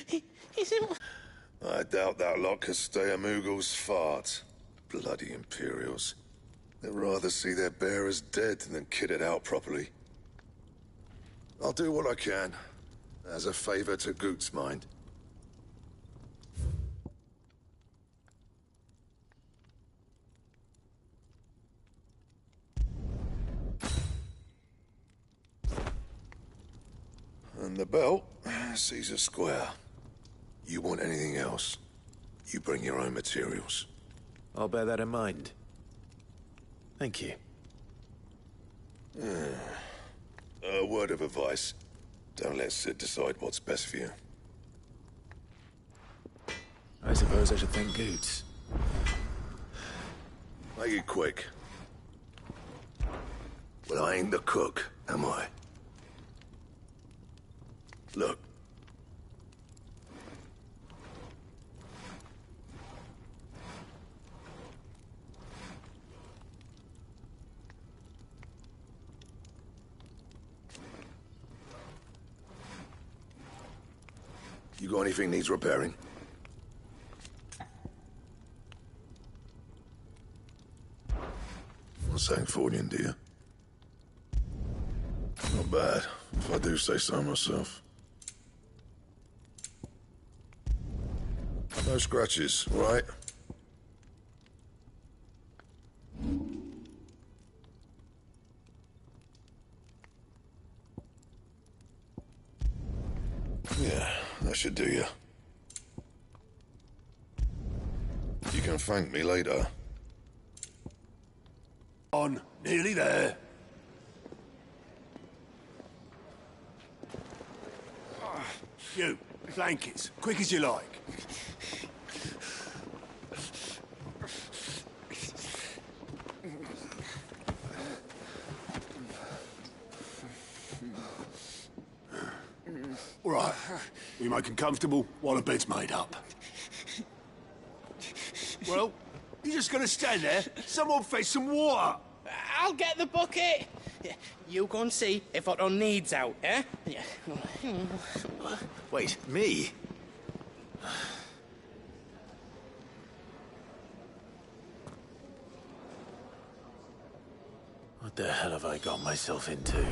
He's in... I doubt that lot could stay a Moogle's fart. Bloody Imperials. They'd rather see their bearers dead than kit it out properly. I'll do what I can, as a favor to Goot's mind. And the belt, Caesar Square. You want anything else, you bring your own materials. I'll bear that in mind. Thank you. A word of advice. Don't let Sid decide what's best for you. I suppose I should thank Goots. Make it quick. Well, I ain't the cook, am I? Look. You got anything needs repairing? Not saying fortune, do you? Not bad, if I do say so myself. No scratches, right? Yeah, that should do you. You can thank me later. On, nearly there. You, blankets, quick as you like. All right, we make them comfortable while the bed's made up. Well, you're just gonna stand there? Someone fetch some water! I'll get the bucket! You go and see if Otto needs out, eh? Wait, me? What the hell have I got myself into?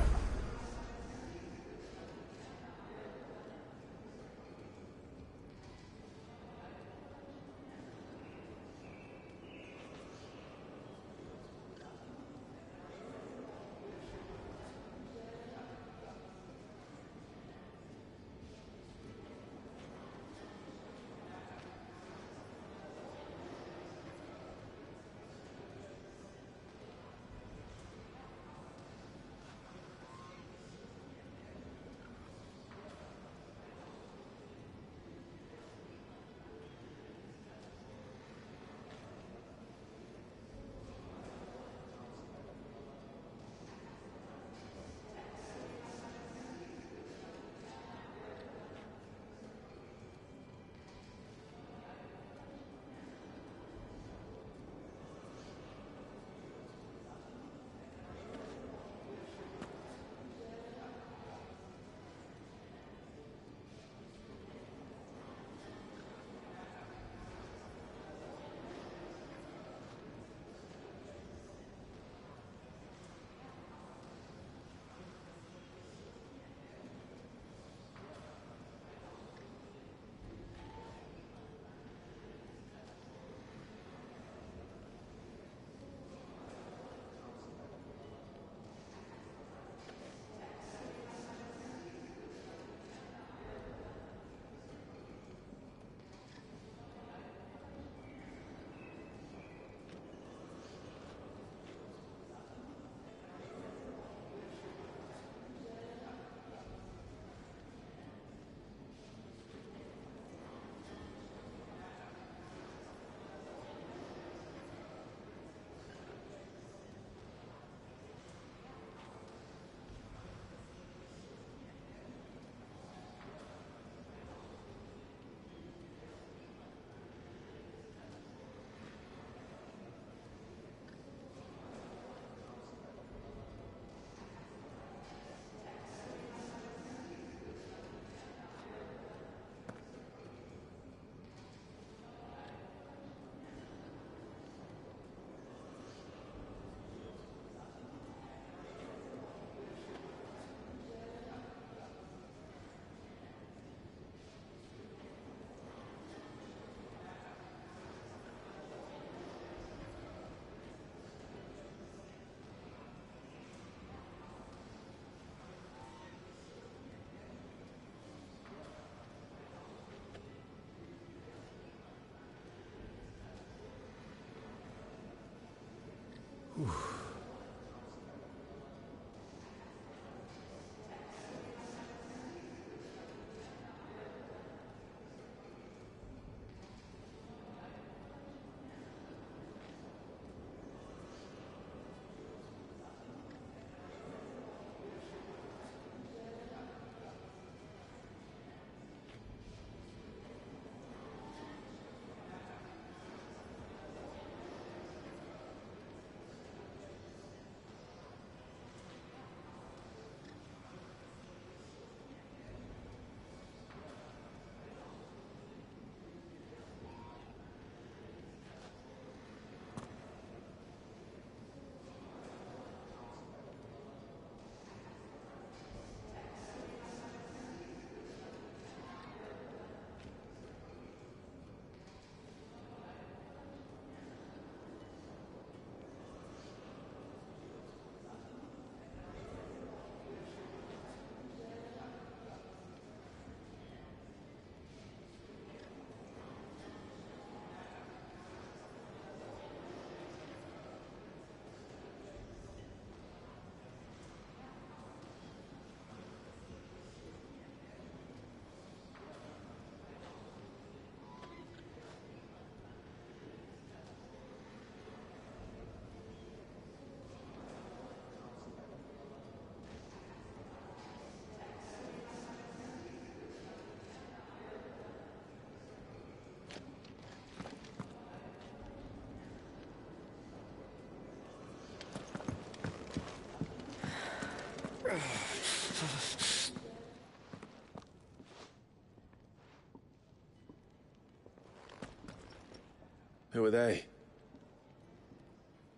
Who are they?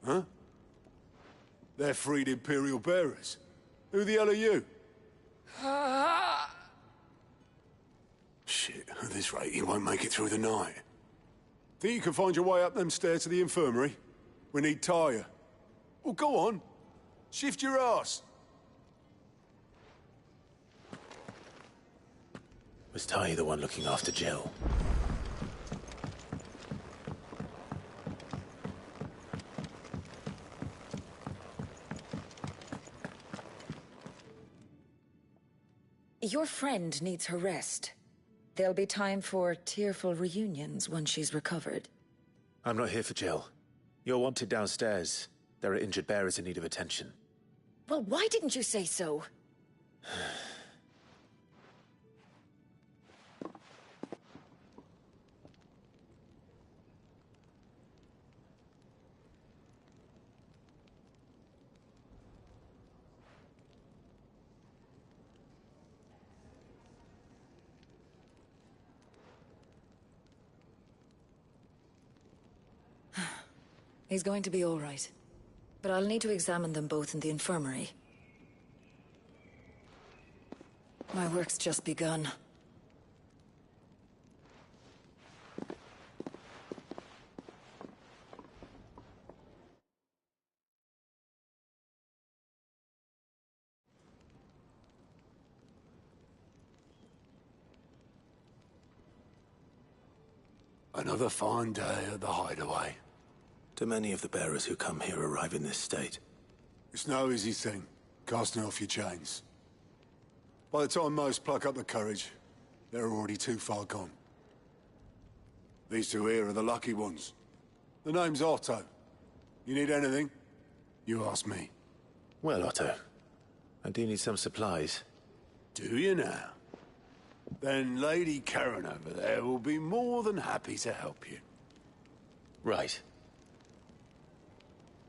Huh? They're freed Imperial bearers. Who the hell are you? Shit, at this rate, you won't make it through the night. Think you can find your way up them stairs to the infirmary? We need Tyre. Well, go on. Shift your ass. Was Ty the one looking after Jill? Your friend needs her rest. There'll be time for tearful reunions when she's recovered. I'm not here for Jill. You're wanted downstairs. There are injured bearers in need of attention. Well, why didn't you say so? He's going to be all right. But I'll need to examine them both in the infirmary. My work's just begun. Another fine day at the hideaway. Do many of the bearers who come here arrive in this state? It's no easy thing, casting off your chains. By the time most pluck up the courage, they're already too far gone. These two here are the lucky ones. The name's Otto. You need anything? You ask me. Well, Otto, I do need some supplies. Do you now? Then Lady Karen over there will be more than happy to help you. Right.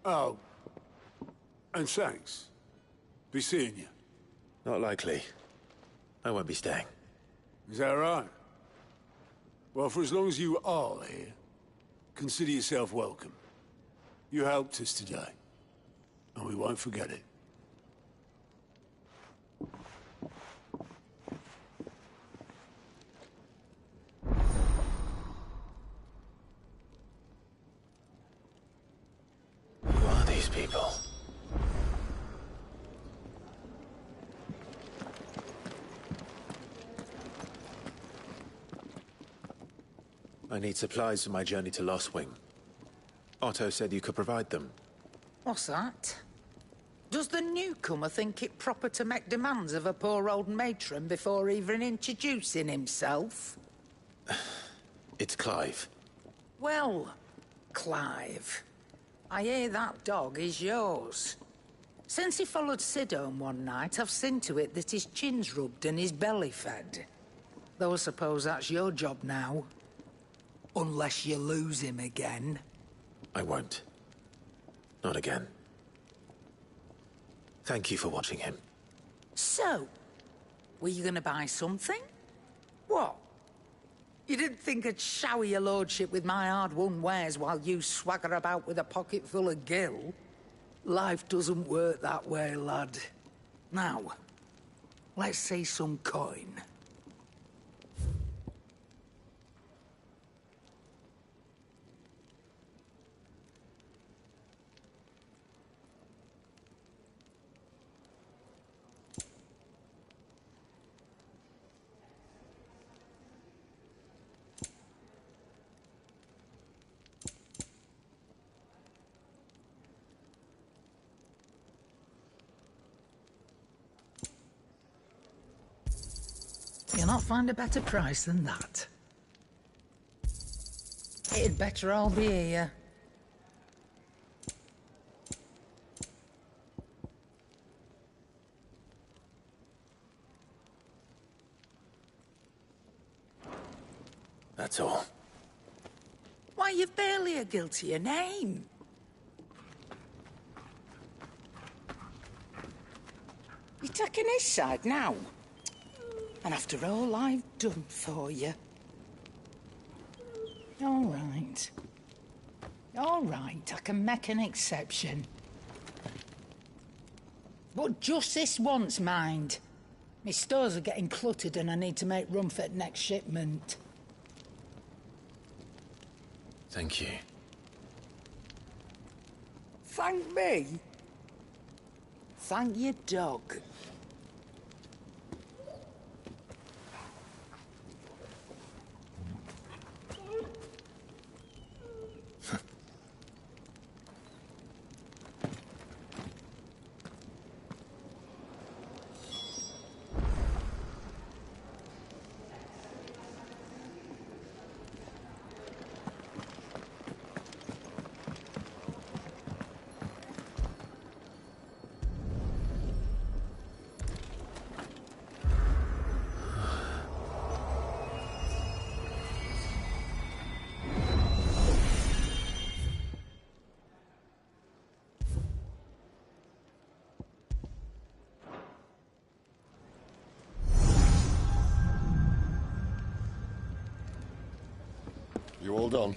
Oh. And thanks. Be seeing you. Not likely. I won't be staying. Is that right? Well, for as long as you are here, consider yourself welcome. You helped us today, and we won't forget it. Who are these people? I need supplies for my journey to Lost Wing. Otto said you could provide them. What's that? Does the newcomer think it proper to make demands of a poor old matron before even introducing himself? It's Clive. Well, Clive, I hear that dog is yours. Since he followed Sid home one night, I've seen to it that his chin's rubbed and his belly fed. Though I suppose that's your job now. Unless you lose him again. I won't. Not again. Thank you for watching him. So, were you gonna buy something? What? You didn't think I'd shower your lordship with my hard-won wares while you swagger about with a pocket full of gil? Life doesn't work that way, lad. Now, let's see some coin. You'll not find a better price than that. It'd better all be here. That's all. Why, you've barely a guiltier name. You're taking his side now? And after all I've done for you. All right. All right, I can make an exception. But just this once, mind. My stores are getting cluttered and I need to make room for the next shipment. Thank you. Thank me? Thank your dog. You all done?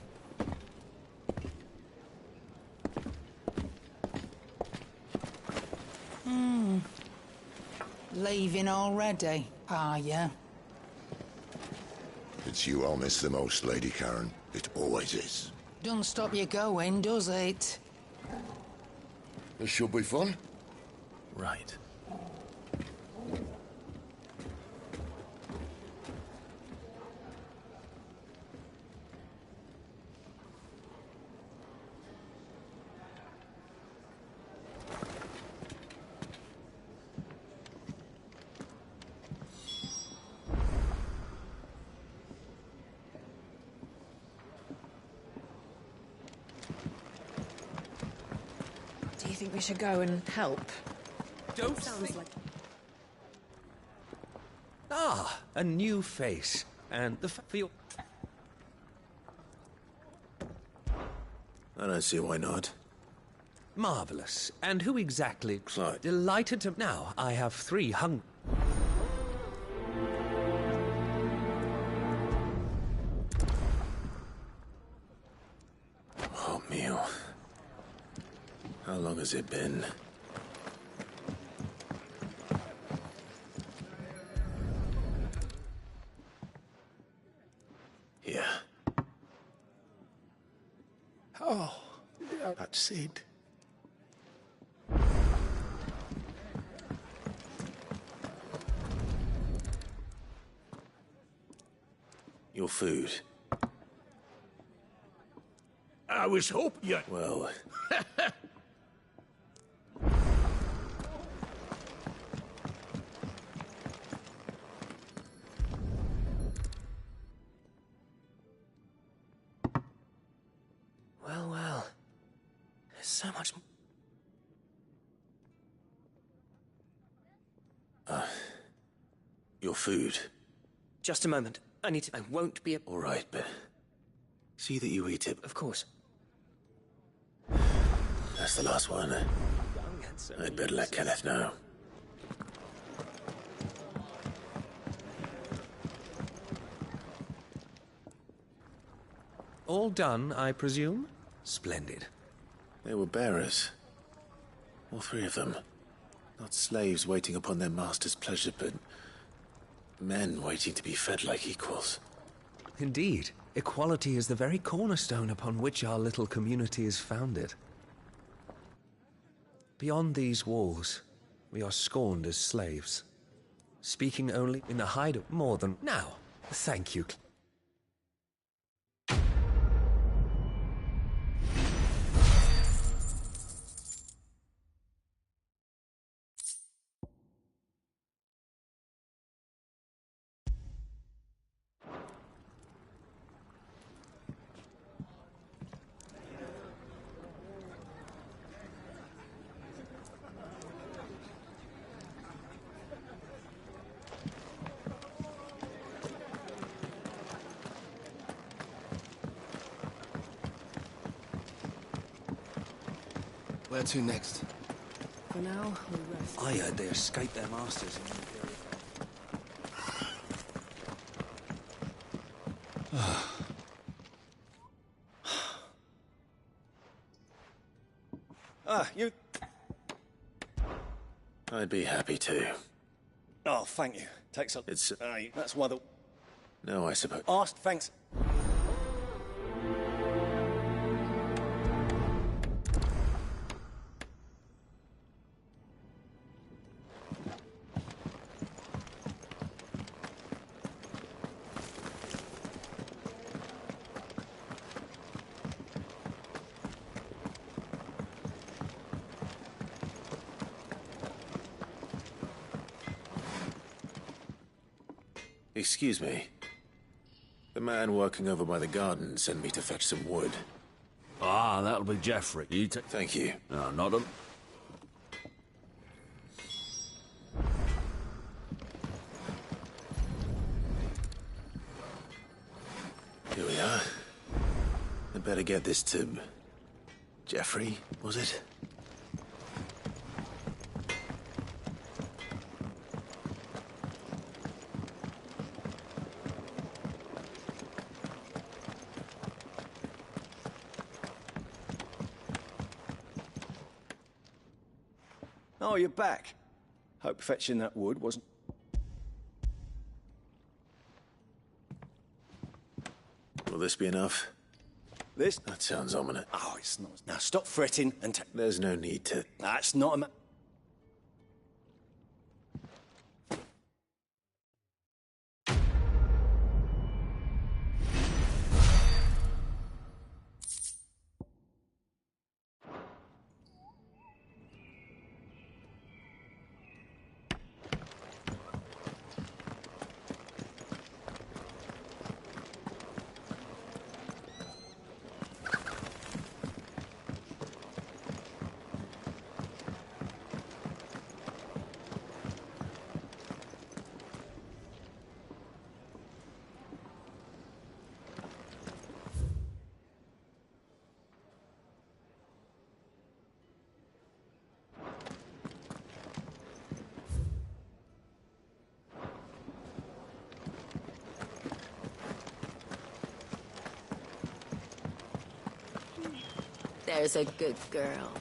Leaving already, are you? It's you I'll miss the most, Lady Karen. It always is. Don't stop you going, does it? This should be fun. Right. Do you think we should go and help? Don't Sounds like... Ah, a new face. And the feel. I don't see why not. Marvelous. And who exactly? Clyde. Delighted to. Now, I have 3 hung. Oh, meal. How long has it been? Here. Oh, that's it. Your food. I was hoping you... Well... Well. There's so much... Your food. Just a moment. I need to... I won't be... All right, but... See that you eat it. Of course. That's the last one. I'd better let Kenneth know. All done, I presume? Splendid. They were bearers. All 3 of them. Not slaves waiting upon their master's pleasure, but... men waiting to be fed like equals. Indeed. Equality is the very cornerstone upon which our little community is founded. Beyond these walls, we are scorned as slaves. Speaking only in the hide of more than... Now, thank you. Where to next? For now, we'll rest. I heard they escaped their masters in the Imperial. You... I'd be happy to. Oh, thank you. Takes a... It's... that's why the... No, I suppose. Asked, thanks. Excuse me. The man working over by the garden sent me to fetch some wood. Ah, that'll be Geoffrey. Thank you. No, not a... Here we are. I'd better get this to... Geoffrey, was it? Oh, you're back. Hope fetching that wood wasn't... Will this be enough? This? That sounds ominous. Oh, it's not. Now stop fretting and... There's no need to... That's not a... There's a good girl.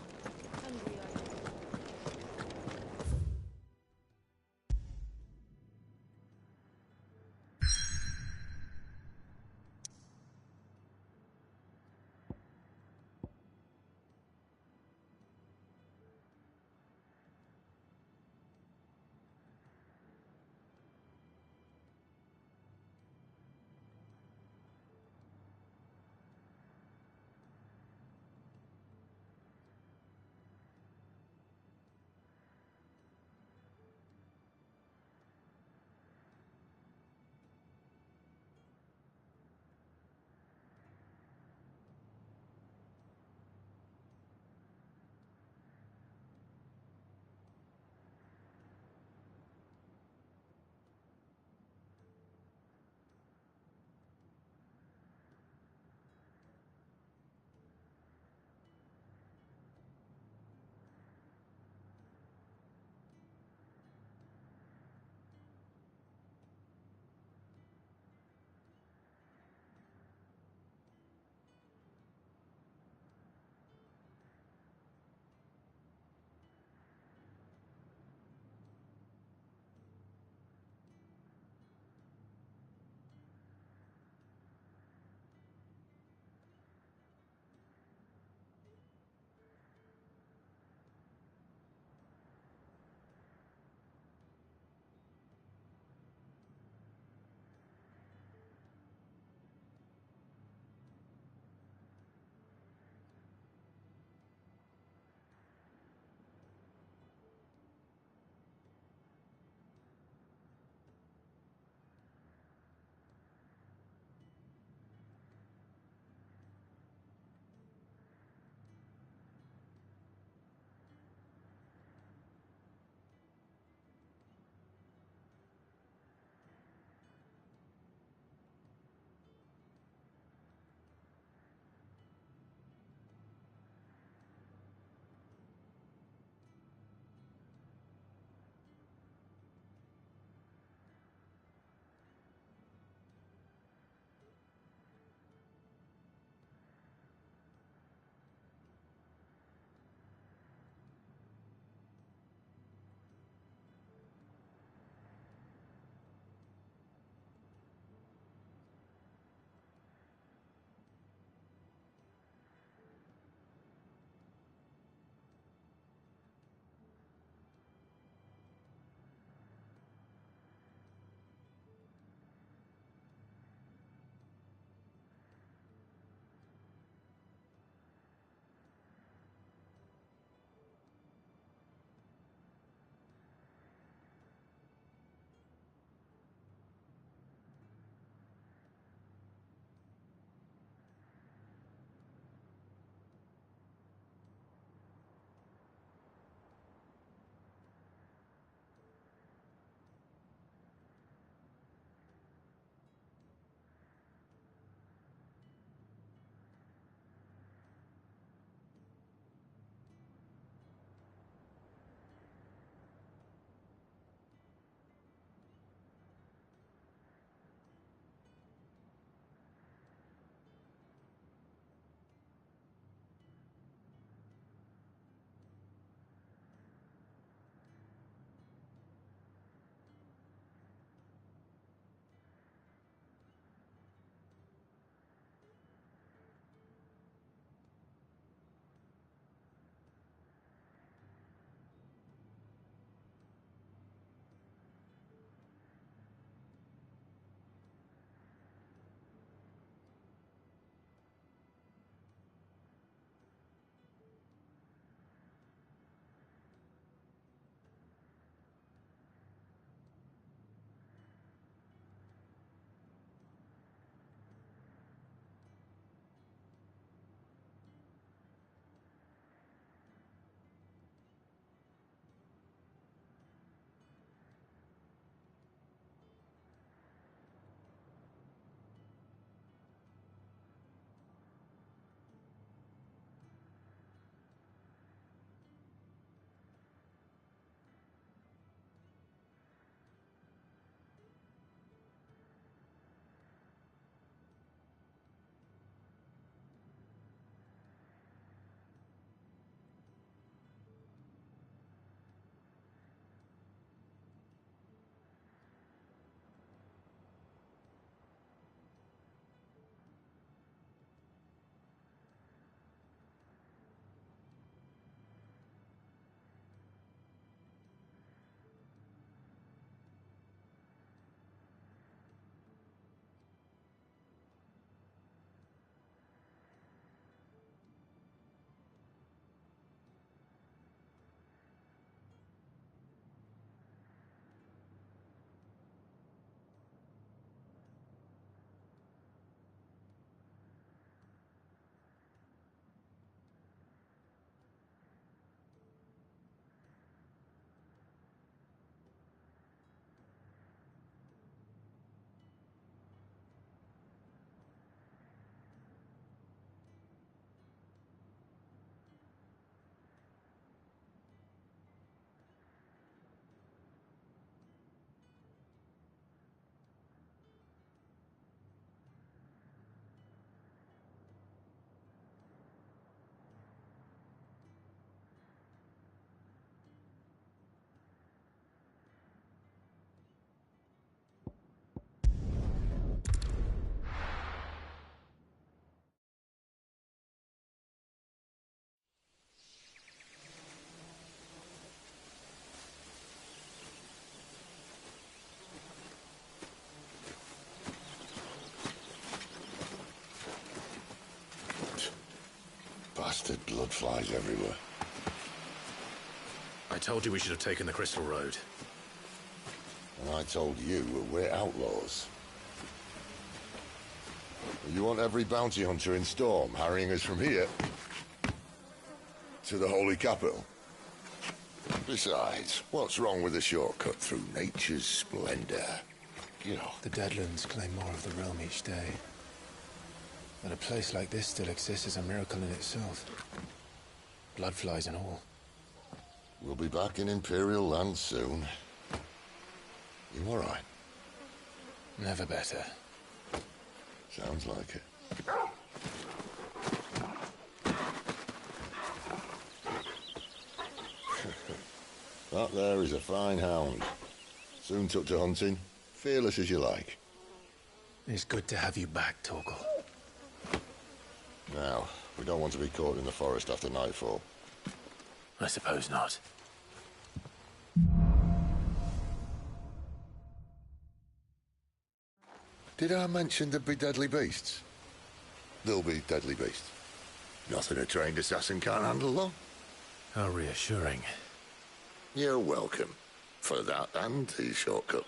Bastard blood flies everywhere. I told you we should have taken the Crystal Road. And I told you we're outlaws. You want every bounty hunter in Storm harrying us from here to the Holy Capital? Besides, what's wrong with a shortcut through nature's splendor? You know. The Deadlands claim more of the realm each day. But a place like this still exists is a miracle in itself. Bloodflies and all. We'll be back in Imperial land soon. You all right? Never better. Sounds like it. That there is a fine hound. Soon took to hunting. Fearless as you like. It's good to have you back, Torgal. Now, we don't want to be caught in the forest after nightfall. I suppose not. Did I mention there'd be deadly beasts? There'll be deadly beasts. Nothing a trained assassin can't handle, though. How reassuring. You're welcome. For that and the shortcut.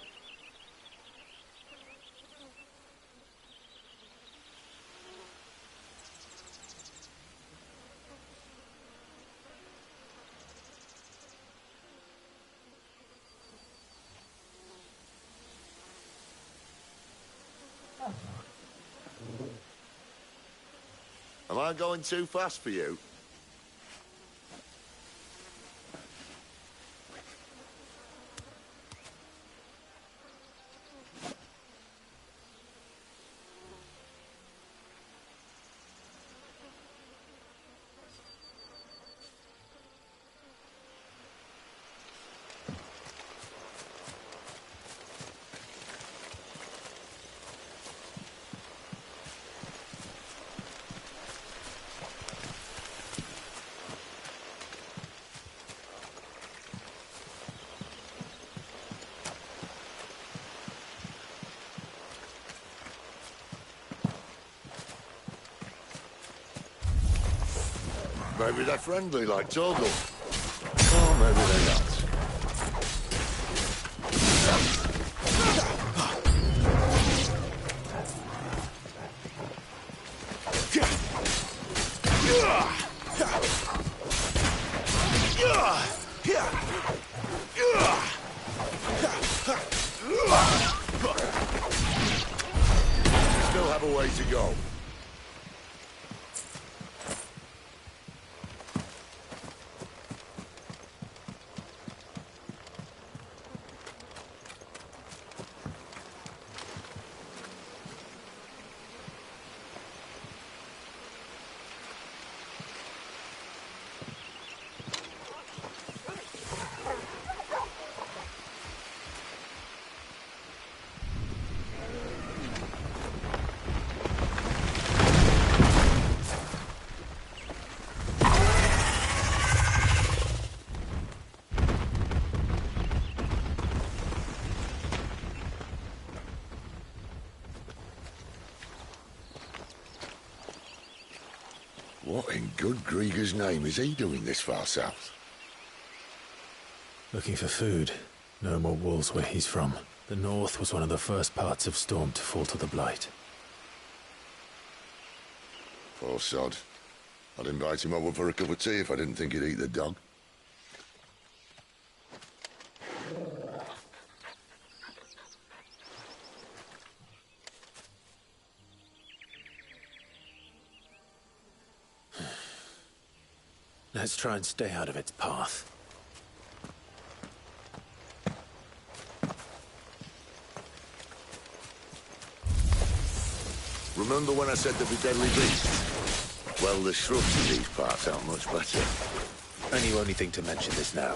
Am I going too fast for you? Maybe they're friendly like Torgal. Or maybe they're not. Still have a way to go. What in good Grieger's name is he doing this far south? Looking for food. No more wolves where he's from. The north was one of the first parts of Storm to fall to the Blight. Poor sod. I'd invite him over for a cup of tea if I didn't think he'd eat the dog. Let's try and stay out of its path. Remember when I said there'd be deadly beasts? Well, the shrubs in these parts aren't much better. And you only think to mention this now.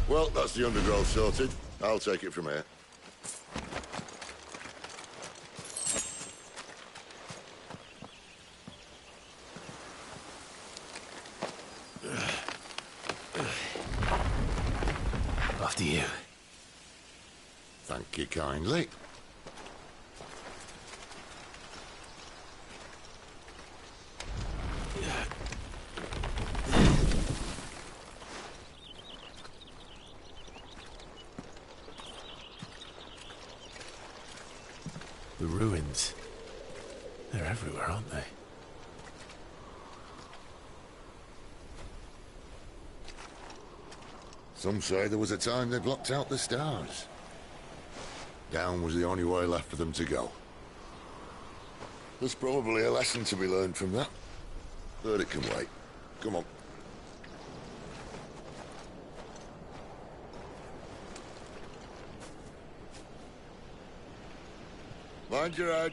Well, that's the undergrowth sorted. I'll take it from here. After you. Thank you kindly. The ruins. They're everywhere, aren't they? Some say there was a time they blocked out the stars. Down was the only way left for them to go. There's probably a lesson to be learned from that. But it can wait. Come on. Mind your head.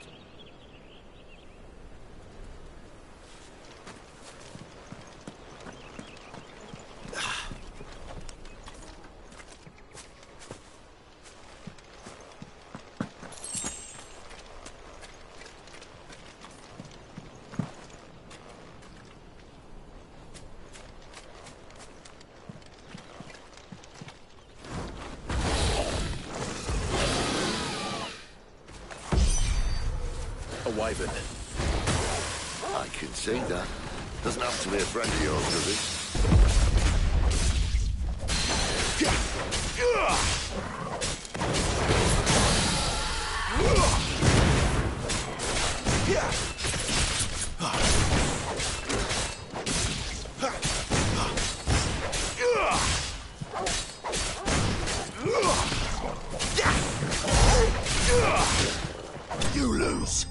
Wyvern. I can see that. Doesn't have to be a friend of yours, does it? You lose.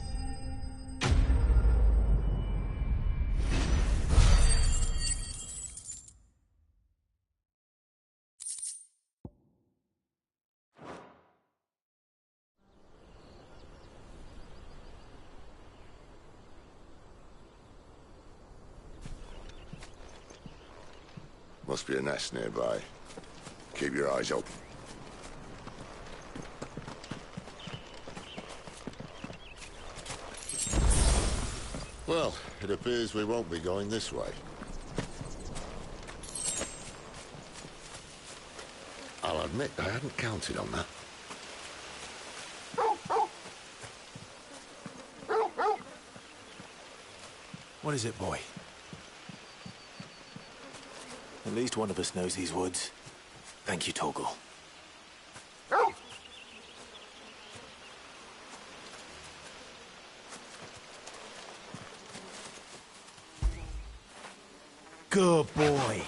Must be a nest nearby. Keep your eyes open. Well, it appears we won't be going this way. I'll admit I hadn't counted on that. What is it, boy? At least one of us knows these woods. Thank you, Torgal. Good boy.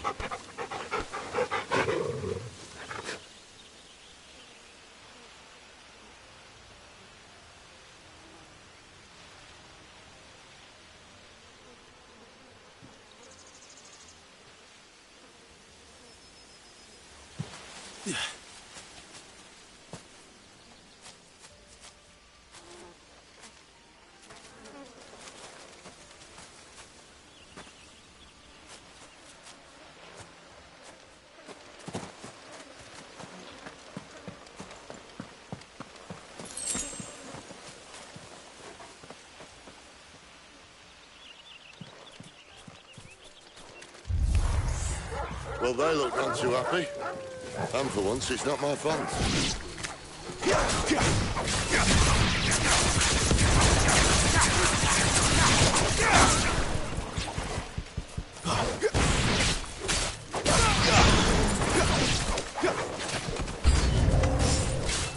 Well, they look none too happy. And for once, it's not my fault.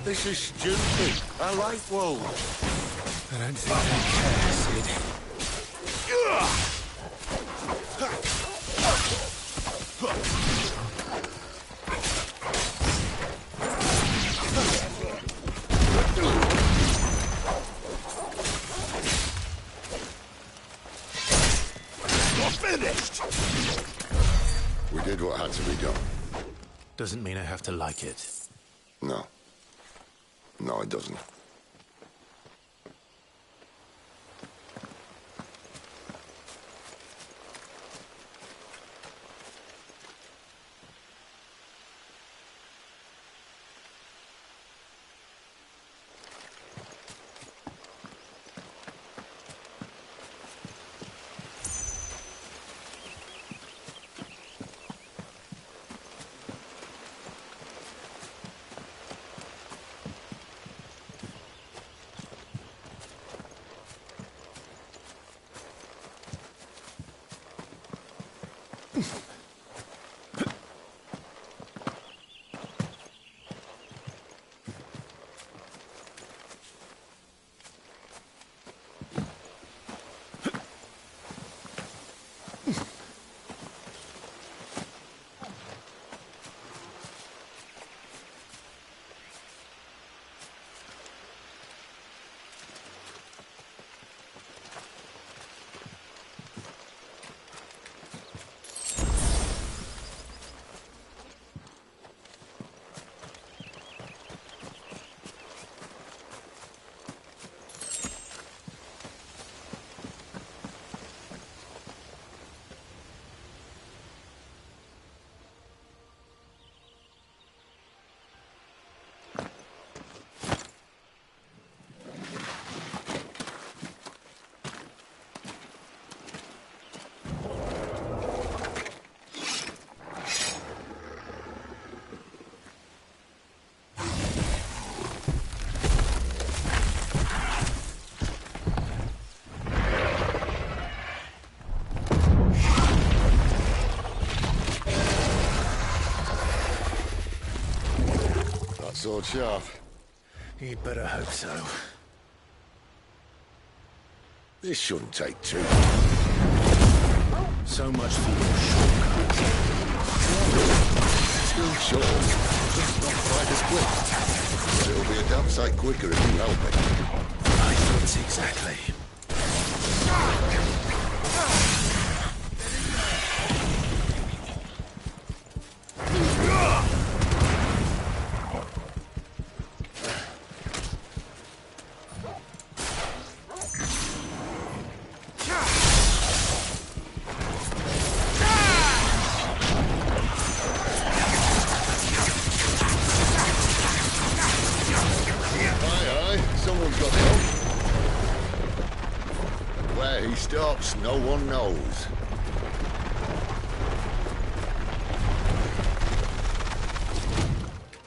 This is stupid. I like wolves. I don't think they care, Sid. We did what had to be done. Doesn't mean I have to like it. No. No, it doesn't. sword sharp. You'd better hope so. This shouldn't take too long. So much for your shortcuts. Still short, just not quite as quick. But it'll be a damn sight quicker if you help me. I thought exactly. Stops, no one knows.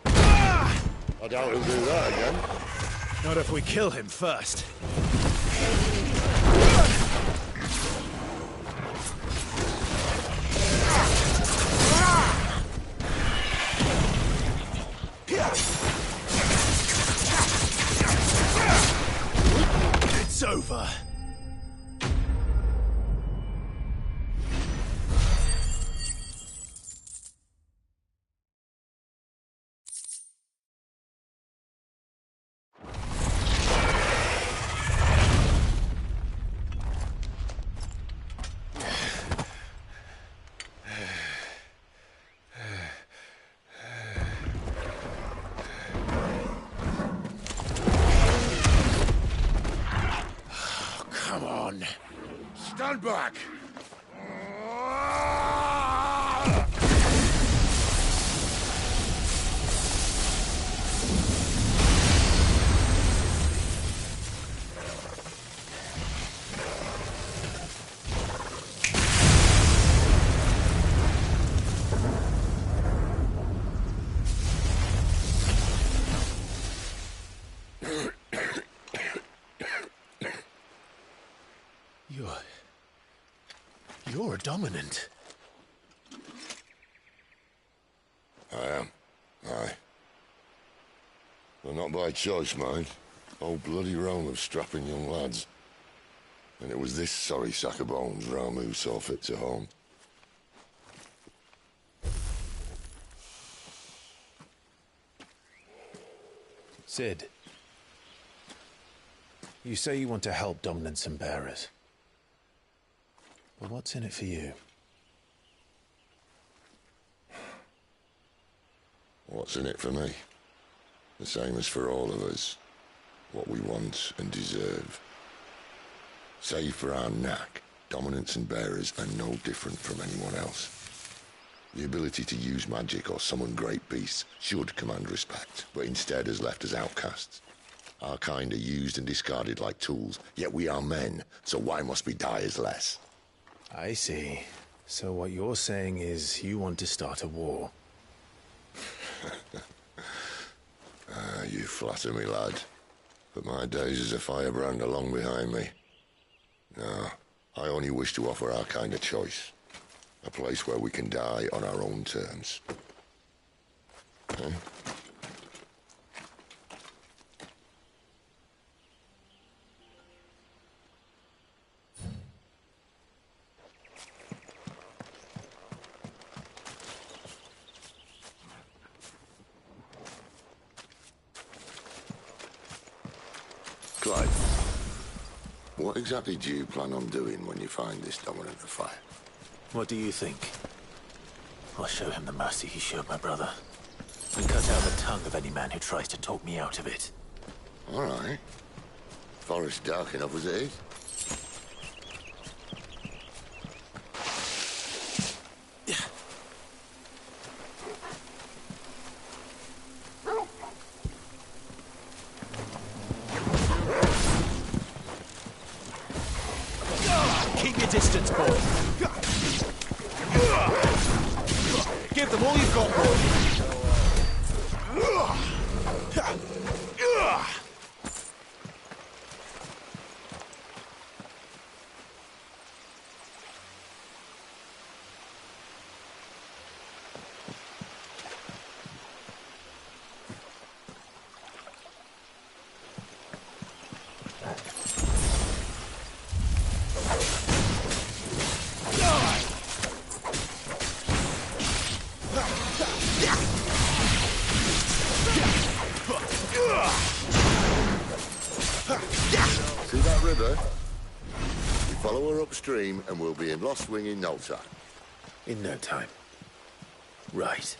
I doubt he'll do that again. Not if we kill him first. It's over. Stand back! You're dominant. I am. Aye. But not by choice, mind. Whole bloody realm of strapping young lads. And it was this sorry sack of bones Ramu saw fit to home. Sid. You say you want to help dominants and bearers. But what's in it for you? What's in it for me? The same as for all of us. What we want and deserve. Save for our knack, dominants and bearers are no different from anyone else. The ability to use magic or summon great beasts should command respect, but instead has left us outcasts. Our kind are used and discarded like tools, yet we are men, so why must we die as less? I see. So what you're saying is you want to start a war. You flatter me, lad. But my days as a firebrand are long behind me. No, I only wish to offer our kind a choice. A place where we can die on our own terms. Okay? Clive, what exactly do you plan on doing when you find this dominant of fire? What do you think? I'll show him the mercy he showed my brother. And cut out the tongue of any man who tries to talk me out of it. All right. Forest dark enough as it is. Keep your distance, boy. Give them all you've got, boy. upstream and we'll be in Lost Wing in no time. In no time. Right.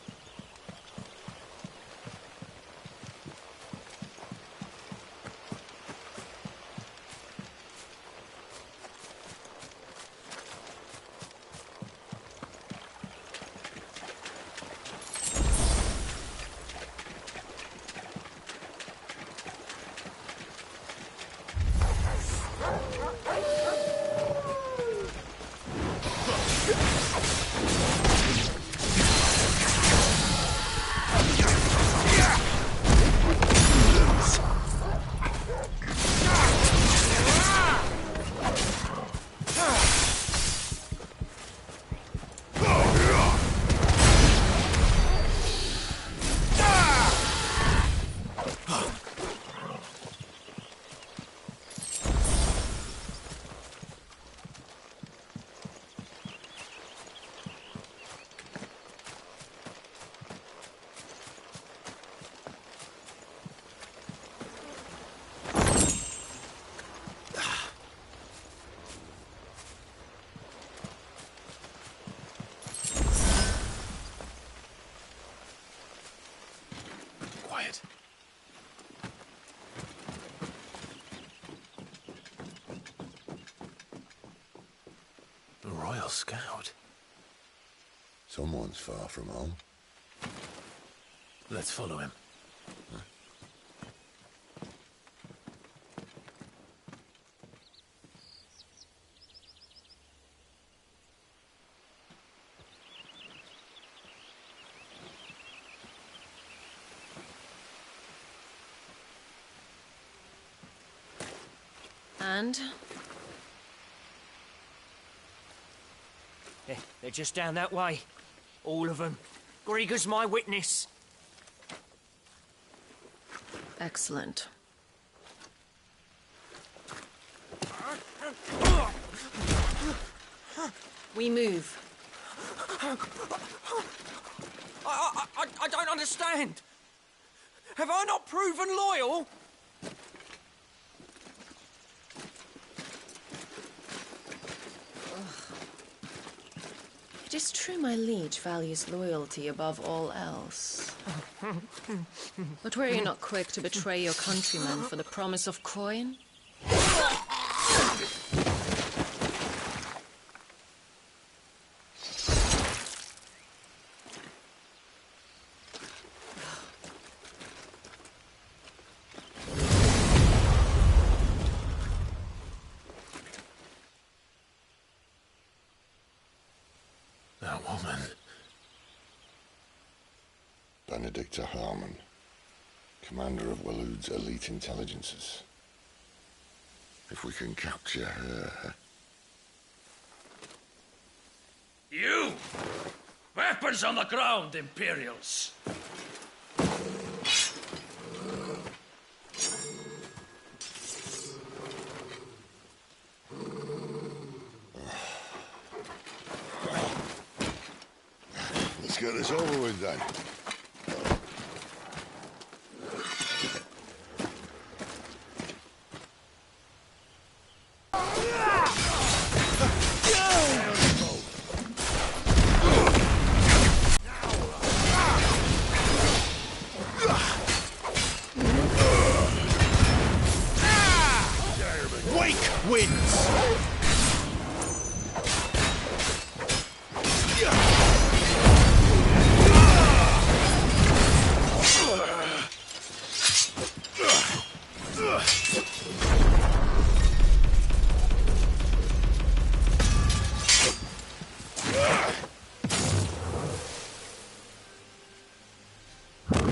Quiet. A Royal Scout. Someone's far from home. Let's follow him. And? They're just down that way. All of them. Grieger's my witness. Excellent. We move. I don't understand. Have I not proven loyal? It is true my liege values loyalty above all else. But were you not quick to betray your countrymen for the promise of coin? That woman. Benedicta Harmon, commander of Waloed's elite intelligences. If we can capture her... You! Weapons on the ground, Imperials! Let's get this over with then. Wake wins!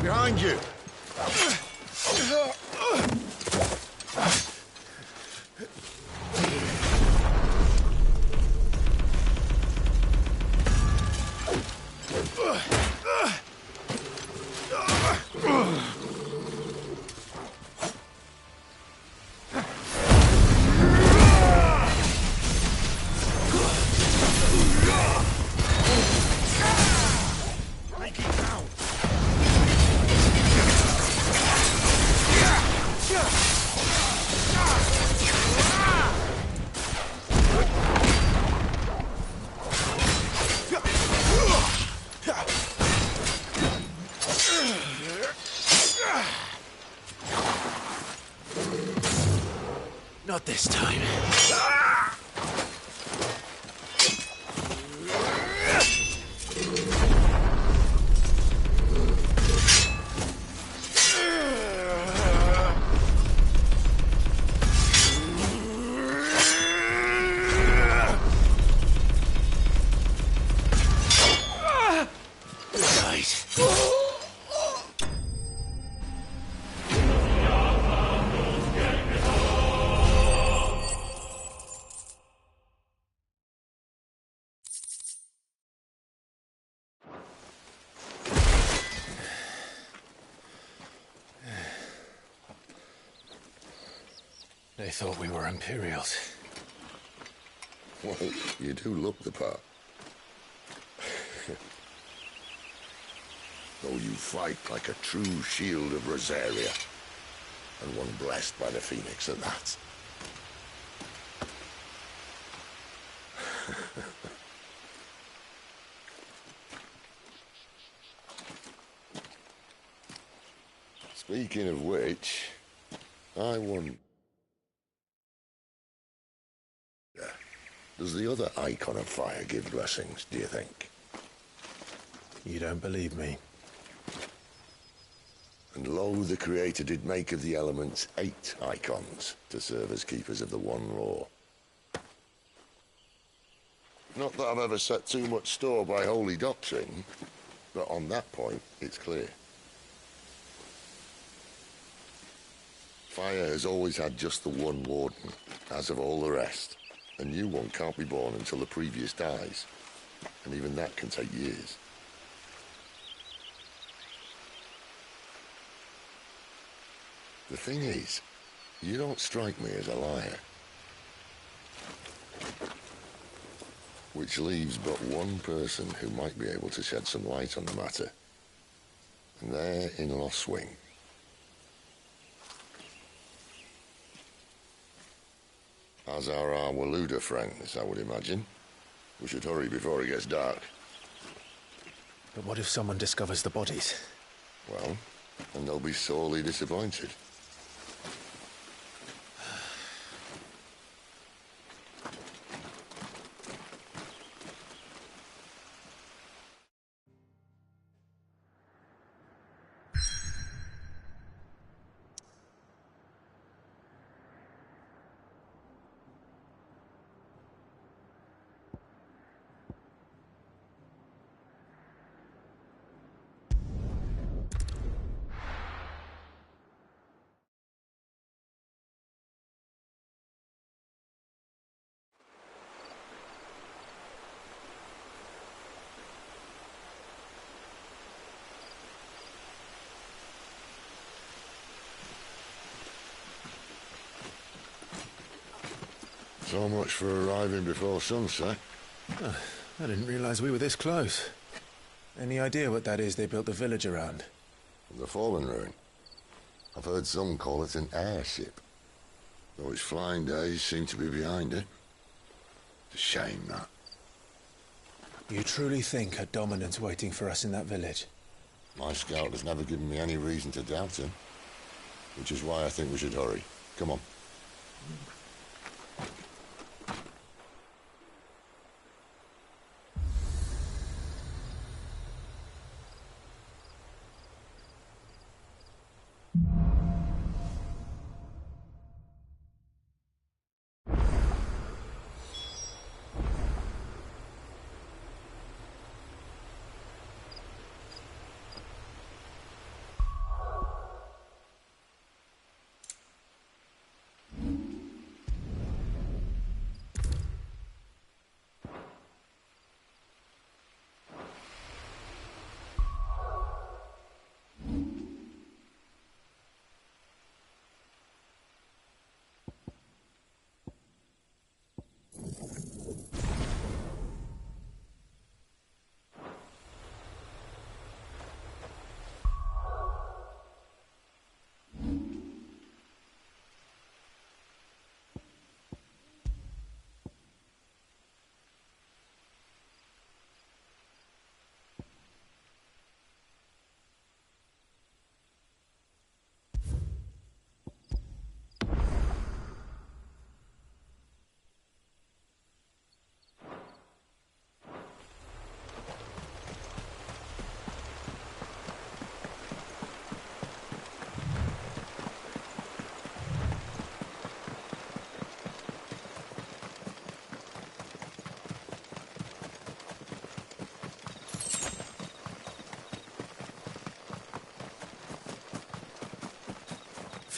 Behind you! Not this time. They thought we were Imperials. Well, you do look the part. Though you fight like a true shield of Rosaria, and one blessed by the Phoenix at that. Speaking of which, I wonder... Does the other icon of fire give blessings, do you think? You don't believe me? And lo, the Creator did make of the elements 8 icons to serve as keepers of the one law. Not that I've ever set too much store by holy doctrine, but on that point, it's clear. Fire has always had just the one warden, as of all the rest. A new one can't be born until the previous dies, and even that can take years. The thing is, you don't strike me as a liar. Which leaves but one person who might be able to shed some light on the matter, and they're in Lost Wing. As are our Waluda friends, I would imagine. We should hurry before it gets dark. But what if someone discovers the bodies? Well, then they'll be sorely disappointed. So much for arriving before sunset. Oh, I didn't realize we were this close. Any idea what that is they built the village around? The Fallen Ruin. I've heard some call it an airship. Though its flying days seem to be behind it. It's a shame, that. You truly think a dominant's waiting for us in that village? My scout has never given me any reason to doubt him. Which is why I think we should hurry. Come on.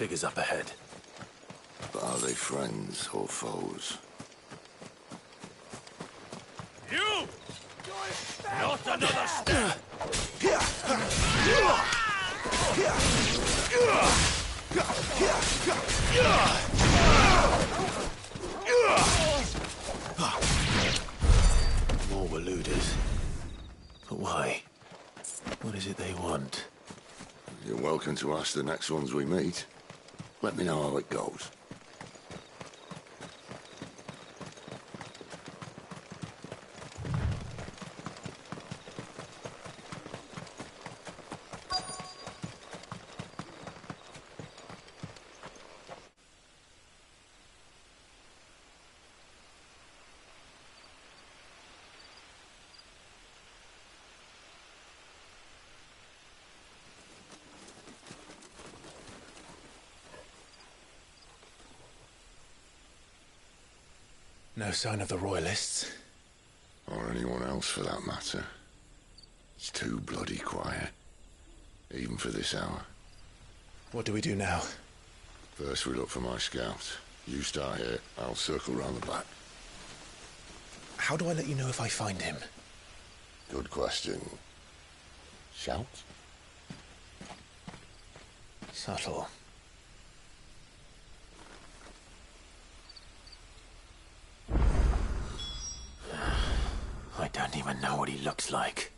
figures up ahead. But are they friends or foes? You! Not another step! More were looters. But why? What is it they want? You're welcome to ask the next ones we meet. Let me know how it goes. No sign of the Royalists. Or anyone else for that matter. It's too bloody quiet. Even for this hour. What do we do now? First we look for my scout. You start here, I'll circle round the back. How do I let you know if I find him? Good question. Shout? Subtle. I don't even know what he looks like.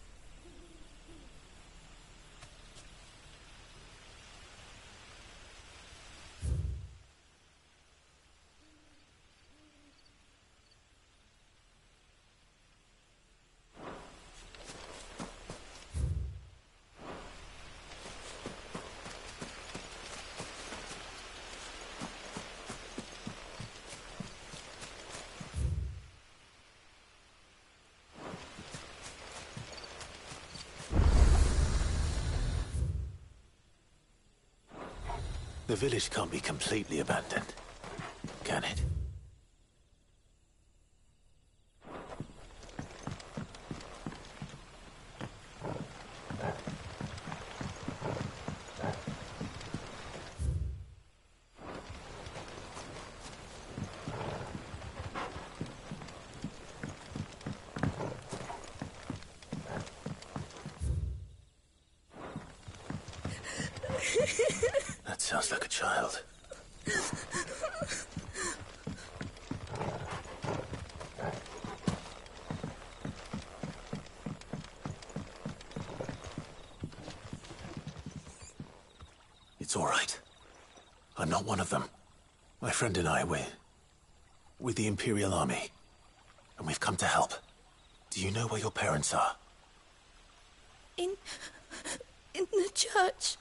The village can't be completely abandoned, can it? That sounds like a child. It's all right. I'm not one of them. My friend and I, we're with the Imperial Army. And we've come to help. Do you know where your parents are? In the church.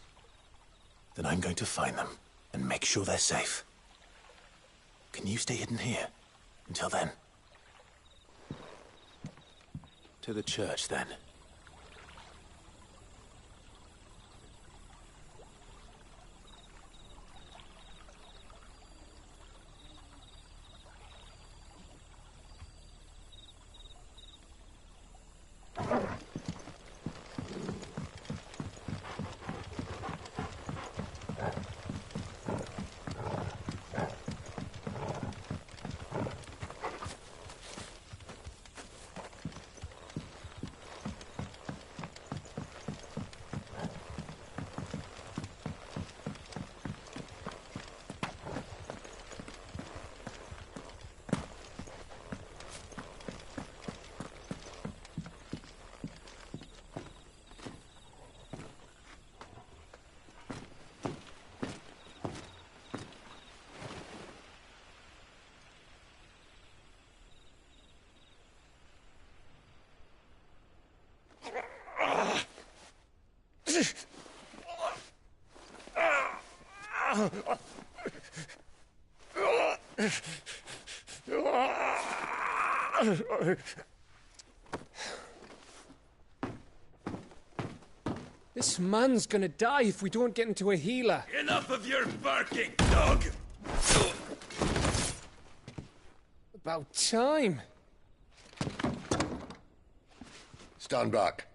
Then I'm going to find them and make sure they're safe. Can you stay hidden here until then? To the church, then. This man's gonna die if we don't get into a healer. Enough of your barking, dog! About time. Stand back.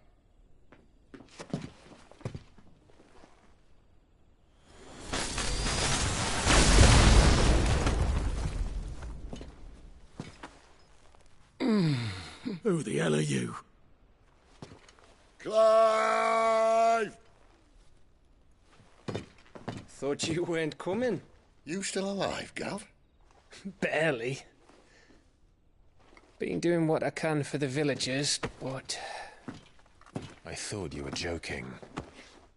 Who the hell are you? Clive! Thought you weren't coming. You still alive, Gav? Barely. Been doing what I can for the villagers, but... I thought you were joking.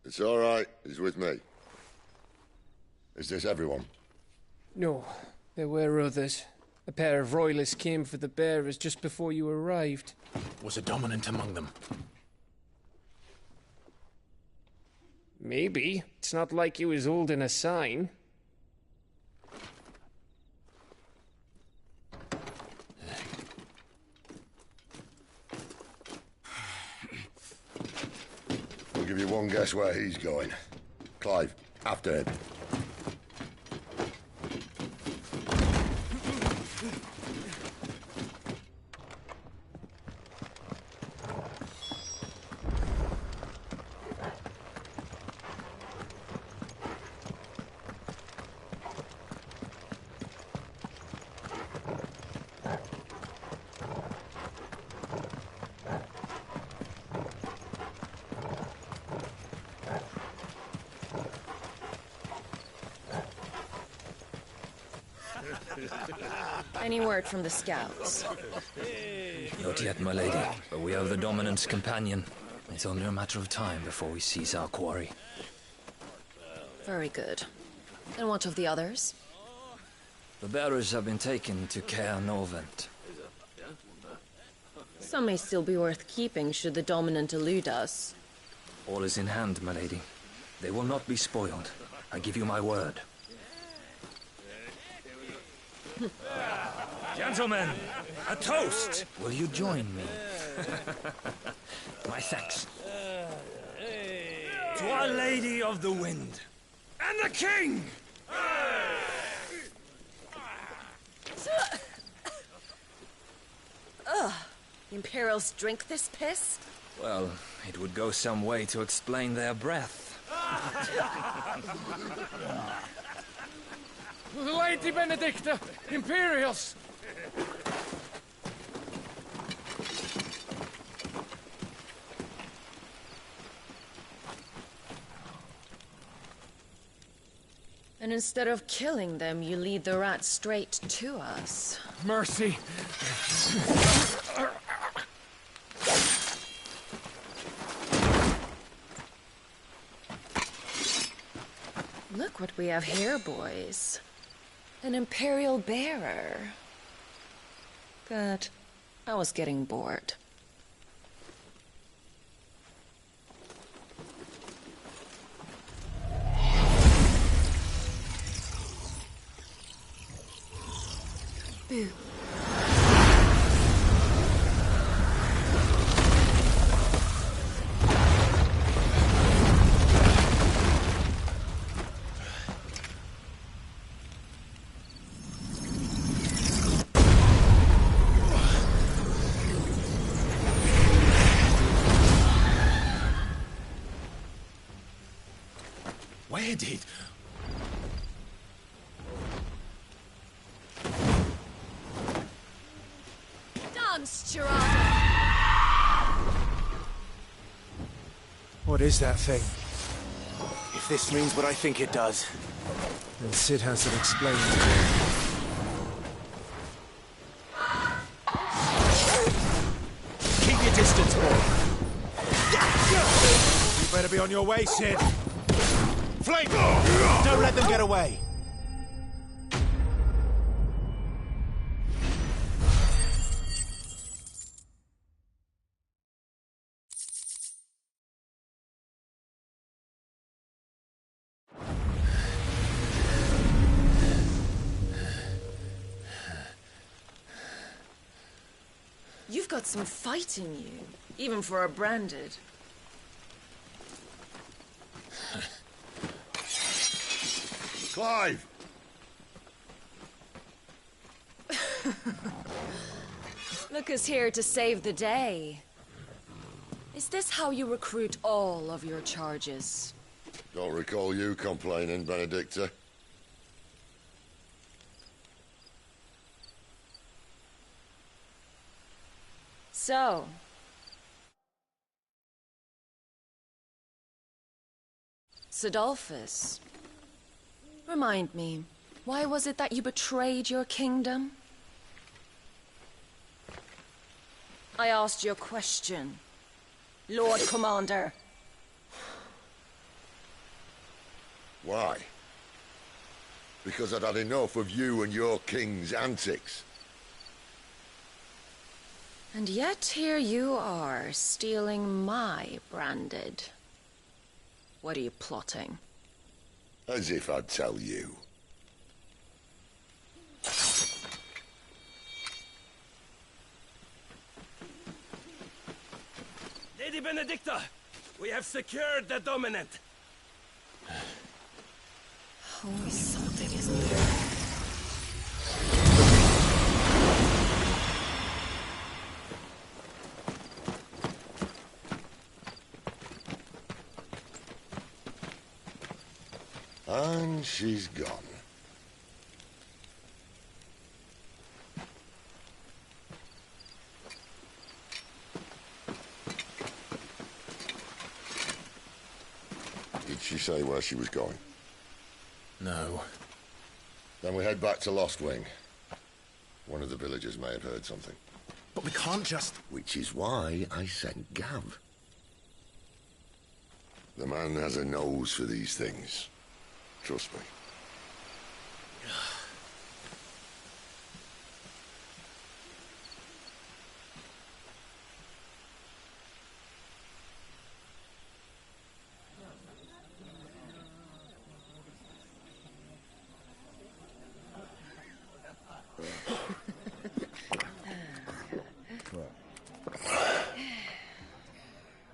It's all right. He's with me. Is this everyone? No, there were others. A pair of royalists came for the bearers just before you arrived. Was a dominant among them? Maybe. It's not like he was holding a sign. I'll give you one guess where he's going. Clive, after him. Any word from the scouts? Not yet, my lady, but we have the dominant's companion. It's only a matter of time before we seize our quarry. Very good. And what of the others? The bearers have been taken to Caer Norvent. Some may still be worth keeping should the dominant elude us. All is in hand, my lady. They will not be spoiled. I give you my word. Gentlemen, a toast! Will you join me? My thanks. To Our Lady of the Wind. And the King! Ugh. The Imperials drink this piss? Well, it would go some way to explain their breath. Lady Benedicta! Imperials! And instead of killing them, you lead the rats straight to us. Mercy! Look what we have here, boys. An Imperial bearer. Good. I was getting bored. Boo. Where did... Dance, Gerardo! What is that thing? If this means what I think it does, then Sid has to explain it to me. Keep your distance, boy. You better be on your way, Sid. Flank! Don't let them get away. You've got some fight in you, even for a branded. Clive! Look who's here to save the day. Is this how you recruit all of your charges? Don't recall you complaining, Benedicta. So, Sidolphus, remind me, why was it that you betrayed your kingdom? I asked you a question, Lord Commander. Why? Because I'd had enough of you and your king's antics. And yet here you are, stealing my branded. What are you plotting? As if I'd tell you. Lady Benedicta, we have secured the dominant. Always something, isn't there? And she's gone. Did she say where she was going? No. Then we head back to Lost Wing. One of the villagers may have heard something. But we can't just... Which is why I sent Gav. The man has a nose for these things. Trust me.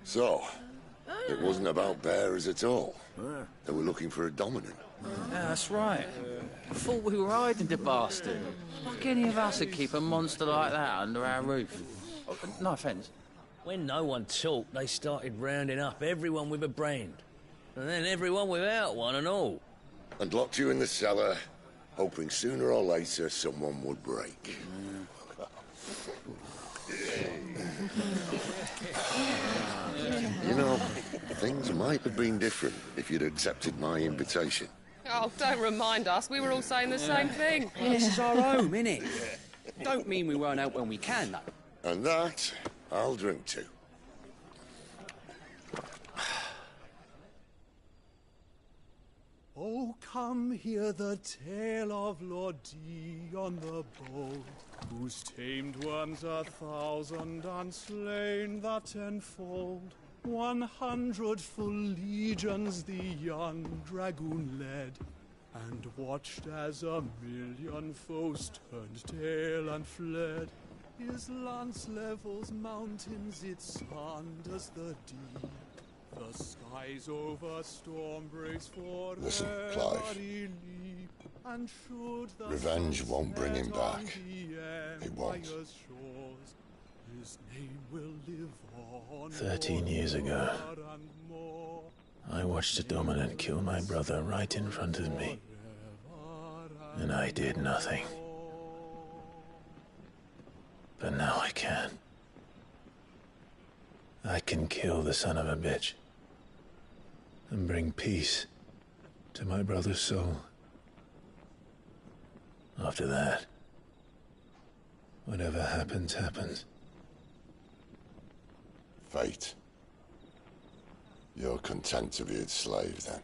So, it wasn't about bearers at all. They were looking for a dominant. Yeah, that's right. I thought we were hiding the bastard. Like any of us would keep a monster like that under our roof. Oh, no offence. When no one talked, they started rounding up everyone with a brand. And then everyone without one and all. And locked you in the cellar, hoping sooner or later someone would break. You know, things might have been different if you'd accepted my invitation. Oh, don't remind us. We were all saying the same thing. Well, this is our home, innit? Don't mean we won't help when we can, though. And that, I'll drink to. Oh, come hear the tale of Lord D on the bold, who's tamed worms 1,000 and slain the tenfold. 100 full legions the young dragoon led, and watched as 1,000,000 foes turned tail and fled. His lance levels mountains, it sanders the deep. The skies over storm breaks for Listen, Clive. Revenge won't bring him back. It won't. 13 years ago, I watched a dominant kill my brother right in front of me. And I did nothing. But now I can. I can kill the son of a bitch. And bring peace to my brother's soul. After that, whatever happens, happens. Fate. You're content to be its slave, then?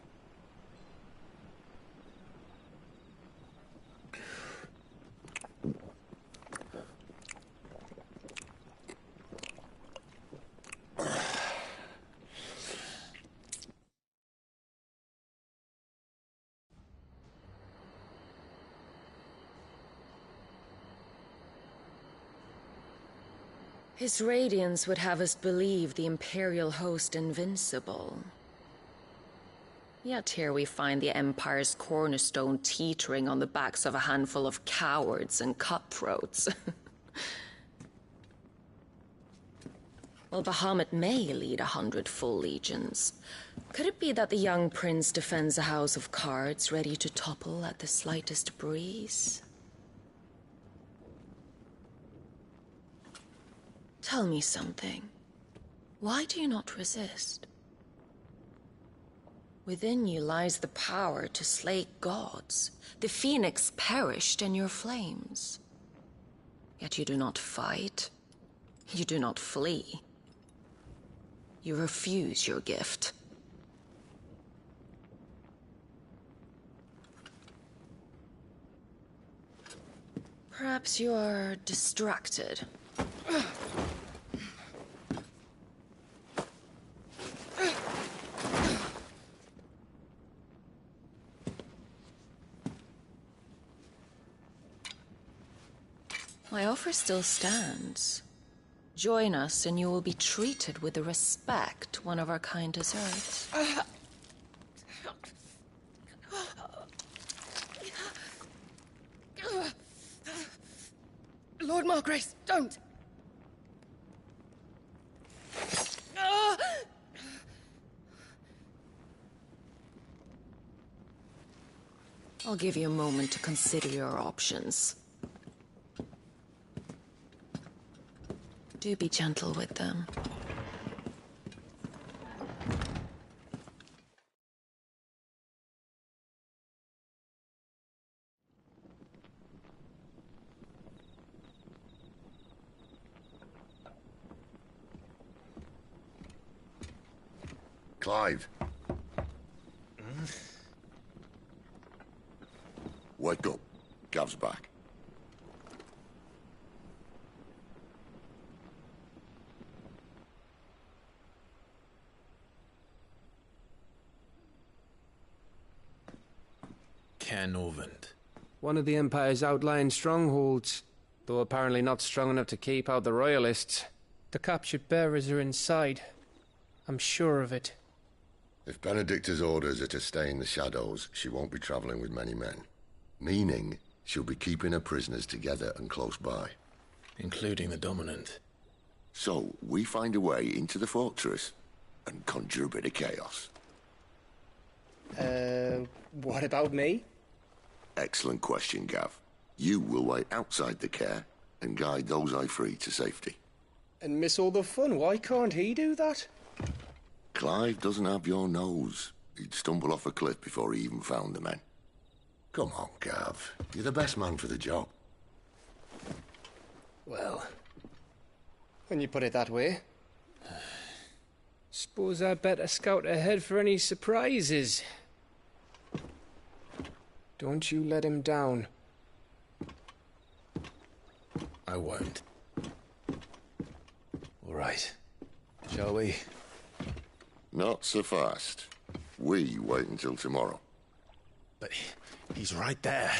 His radiance would have us believe the Imperial host invincible. Yet here we find the Empire's cornerstone teetering on the backs of a handful of cowards and cutthroats. Well, Bahamut may lead 100 full legions. Could it be that the young prince defends a house of cards ready to topple at the slightest breeze? Tell me something. Why do you not resist? Within you lies the power to slay gods. The phoenix perished in your flames. Yet you do not fight. You do not flee. You refuse your gift. Perhaps you are distracted. My offer still stands. Join us and you will be treated with the respect one of our kind deserves. Lord Margrace, don't! I'll give you a moment to consider your options. Do be gentle with them. Clive. Wake up. Gav's back. Norvend. One of the Empire's outlying strongholds, though apparently not strong enough to keep out the Royalists. The captured bearers are inside. I'm sure of it. If Benedicta's orders are to stay in the shadows, she won't be traveling with many men. Meaning, she'll be keeping her prisoners together and close by. Including the Dominant. So, we find a way into the fortress and conjure a bit of chaos. What about me? Excellent question, Gav. You will wait outside the care and guide those I free to safety. And miss all the fun. Why can't he do that? Clive doesn't have your nose. He'd stumble off a cliff before he even found the men. Come on, Gav. You're the best man for the job. Well, when you put it that way. Suppose I'd better scout ahead for any surprises. Don't you let him down. I won't. All right. Shall we? Not so fast. We wait until tomorrow. But he's right there.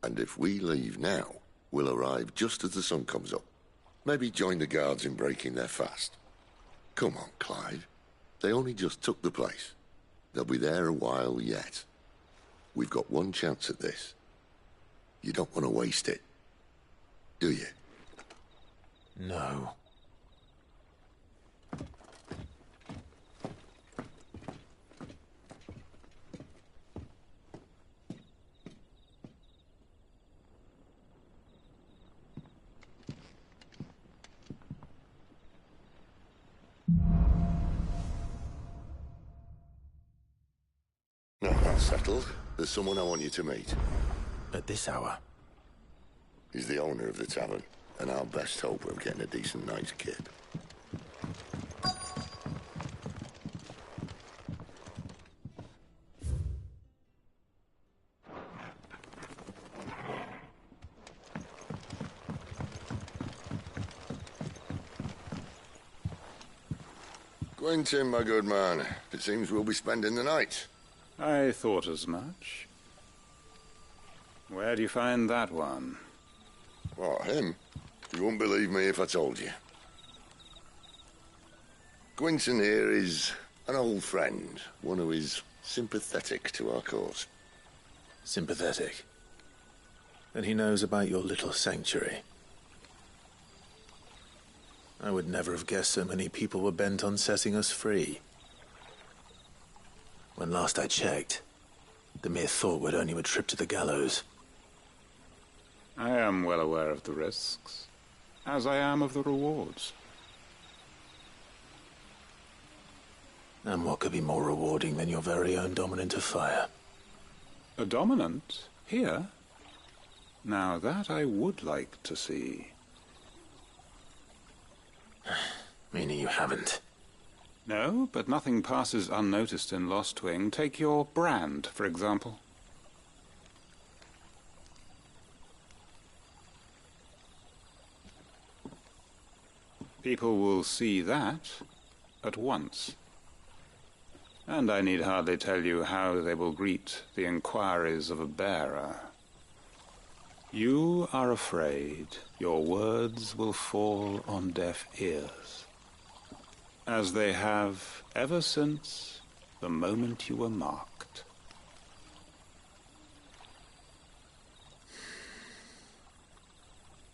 And if we leave now, we'll arrive just as the sun comes up. Maybe join the guards in breaking their fast. Come on, Clive. They only just took the place. They'll be there a while yet. We've got one chance at this. You don't want to waste it, do you? No. No, that's settled. There's someone I want you to meet. At this hour? He's the owner of the tavern, and our best hope of getting a decent night's kid. Quentin, my good man. It seems we'll be spending the night. I thought as much. Where do you find that one? What, him? You wouldn't believe me if I told you. Quentin here is an old friend, one who is sympathetic to our cause. Sympathetic? Then he knows about your little sanctuary. I would never have guessed so many people were bent on setting us free. When last I checked, the mere thought would earn you a trip to the gallows. I am well aware of the risks, as I am of the rewards. And what could be more rewarding than your very own dominant of fire? A dominant? Here? Now that I would like to see. Meaning you haven't? No, but nothing passes unnoticed in Lost Wing. Take your brand, for example. People will see that at once. And I need hardly tell you how they will greet the inquiries of a bearer. You are afraid your words will fall on deaf ears, as they have ever since the moment you were marked.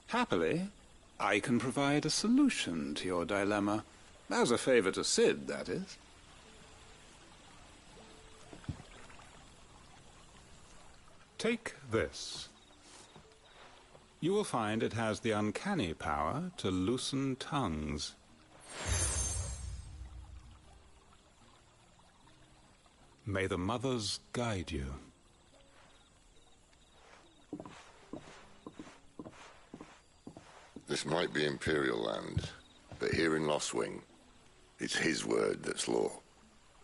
Happily, I can provide a solution to your dilemma. As a favor to Sid, that is. Take this. You will find it has the uncanny power to loosen tongues. May the mothers guide you. This might be Imperial land, but here in Lost Wing, it's his word that's law.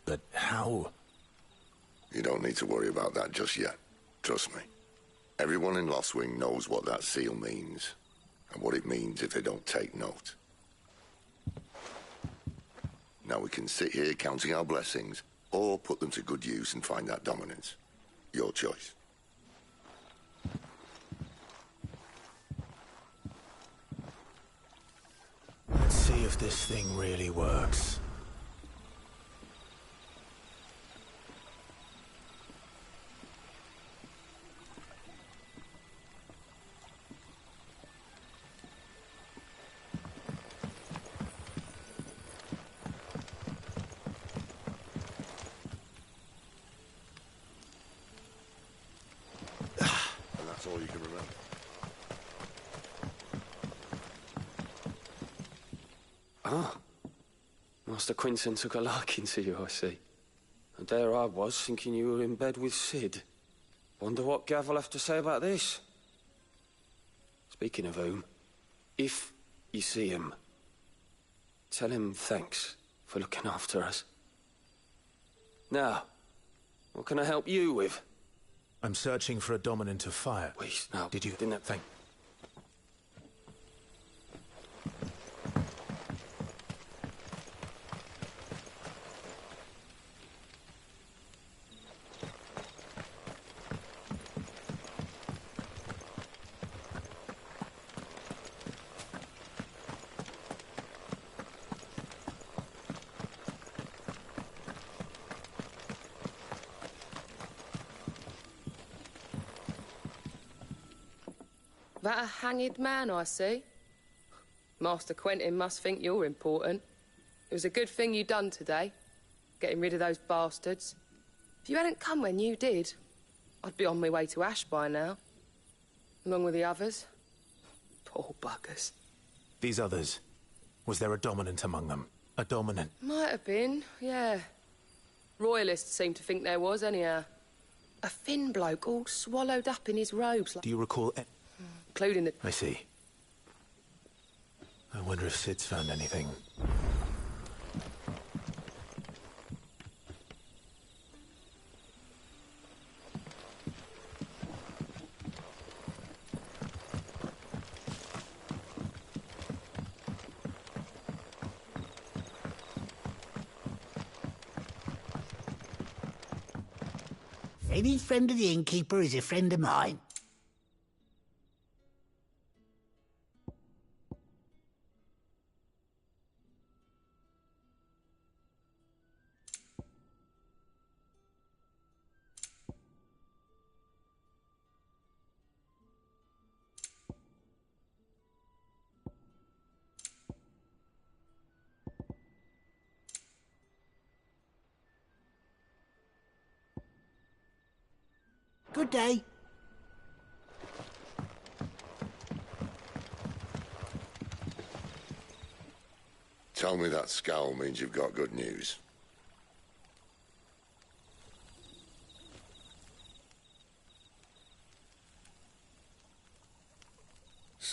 But how? You don't need to worry about that just yet. Trust me. Everyone in Lost Wing knows what that seal means, and what it means if they don't take note. Now we can sit here counting our blessings, or put them to good use and find that dominance. Your choice. Let's see if this thing really works. And that's all you can remember. Ah. Master Quinton took a liking to you, I see. And there I was, thinking you were in bed with Sid. Wonder what Gav will have to say about this. Speaking of whom, if you see him, tell him thanks for looking after us. Now, what can I help you with? I'm searching for a dominant of fire. Please, now. Did you... Didn't Thank... That a hanged man I see? Master Quentin must think you're important. It was a good thing you done today, getting rid of those bastards. If you hadn't come when you did, I'd be on my way to Ash by now, along with the others. Poor buggers. These others, was there a dominant among them? A dominant? Might have been, yeah. Royalists seem to think there was, anyhow. A thin bloke all swallowed up in his robes like... Do you recall... Including the... I see. I wonder if Sid's found anything. Any friend of the innkeeper is a friend of mine. Good day. Tell me that scowl means you've got good news.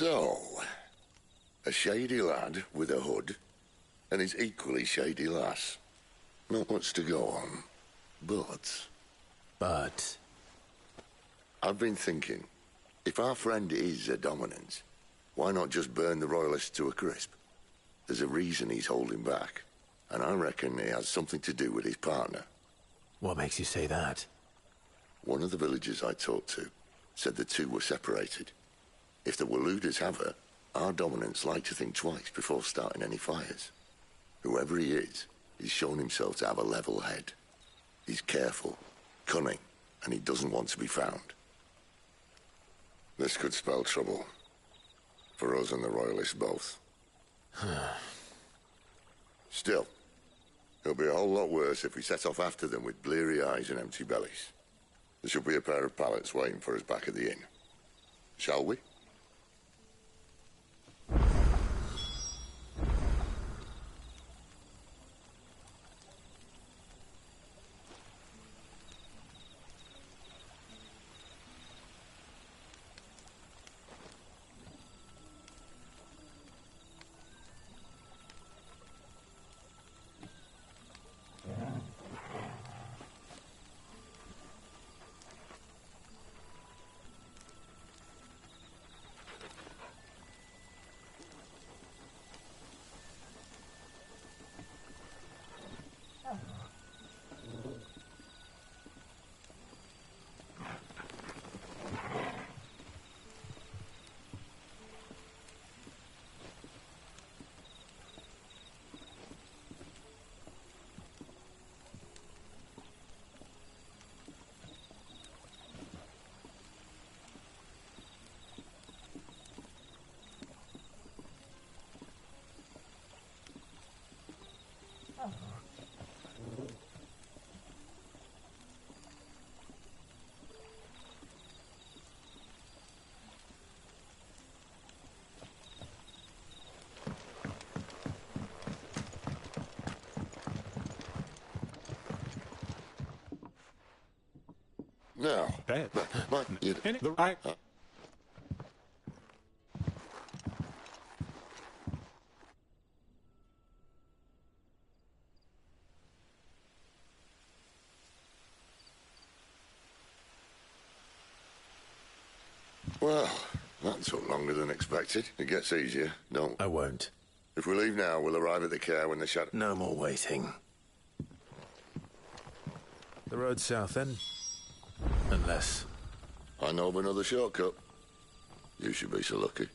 So, a shady lad with a hood, and his equally shady lass. Not much to go on, but... But? I've been thinking, if our friend is a dominant, why not just burn the Royalists to a crisp? There's a reason he's holding back, and I reckon it has something to do with his partner. What makes you say that? One of the villagers I talked to said the two were separated. If the Waluders have her, our dominants like to think twice before starting any fires. Whoever he is, he's shown himself to have a level head. He's careful, cunning, and he doesn't want to be found. This could spell trouble. For us and the Royalists both. Still, it'll be a whole lot worse if we set off after them with bleary eyes and empty bellies. There should be a pair of pallets waiting for us back at the inn. Shall we? No. Well, that took longer than expected. It gets easier, don't I won't. If we leave now, we'll arrive at the care when the shadow... No more waiting. The road south, then? Unless... I know of another shortcut. You should be so lucky.